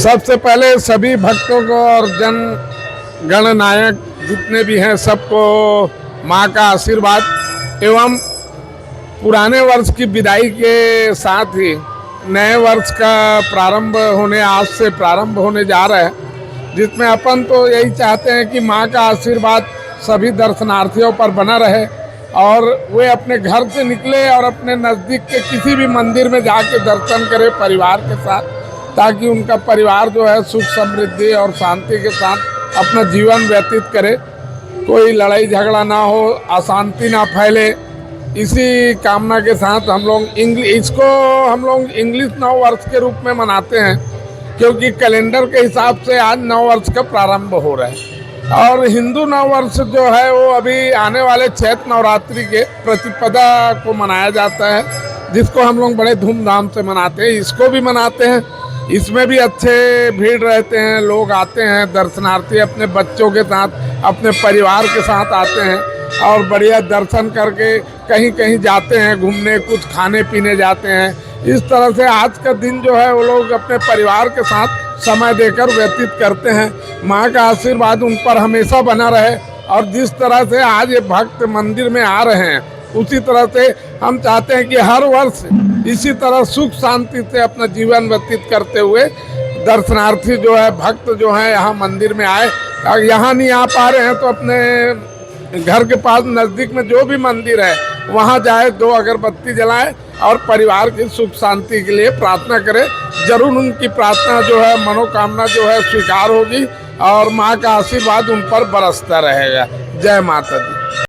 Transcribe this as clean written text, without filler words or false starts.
सबसे पहले सभी भक्तों को और जन गणनायक जितने भी हैं सबको माँ का आशीर्वाद एवं पुराने वर्ष की विदाई के साथ ही नए वर्ष का प्रारंभ होने आज से प्रारंभ होने जा रहा है, जिसमें अपन तो यही चाहते हैं कि माँ का आशीर्वाद सभी दर्शनार्थियों पर बना रहे और वे अपने घर से निकले और अपने नज़दीक के किसी भी मंदिर में जाके दर्शन करें परिवार के साथ, ताकि उनका परिवार जो है सुख समृद्धि और शांति के साथ अपना जीवन व्यतीत करे, कोई लड़ाई झगड़ा ना हो, अशांति ना फैले। इसी कामना के साथ हम लोग इंग्लिश नव वर्ष के रूप में मनाते हैं, क्योंकि कैलेंडर के हिसाब से आज नव वर्ष का प्रारंभ हो रहा है। और हिंदू नव वर्ष जो है वो अभी आने वाले चैत्र नवरात्रि के प्रतिपदा को मनाया जाता है, जिसको हम लोग बड़े धूमधाम से मनाते हैं। इसको भी मनाते हैं, इसमें भी अच्छे भीड़ रहते हैं, लोग आते हैं दर्शनार्थी अपने बच्चों के साथ, अपने परिवार के साथ आते हैं और बढ़िया दर्शन करके कहीं कहीं जाते हैं घूमने, कुछ खाने पीने जाते हैं। इस तरह से आज का दिन जो है वो लोग अपने परिवार के साथ समय देकर व्यतीत करते हैं। माँ का आशीर्वाद उन पर हमेशा बना रहे और जिस तरह से आज ये भक्त मंदिर में आ रहे हैं, उसी तरह से हम चाहते हैं कि हर वर्ष इसी तरह सुख शांति से अपना जीवन व्यतीत करते हुए दर्शनार्थी जो है, भक्त जो है यहाँ मंदिर में आए। अगर यहाँ नहीं आ पा रहे हैं तो अपने घर के पास नज़दीक में जो भी मंदिर है वहाँ जाए, 2 अगरबत्ती जलाएं और परिवार की सुख शांति के लिए प्रार्थना करें। जरूर उनकी प्रार्थना जो है, मनोकामना जो है स्वीकार होगी और माँ का आशीर्वाद उन पर बरसता रहेगा। जय माता दी।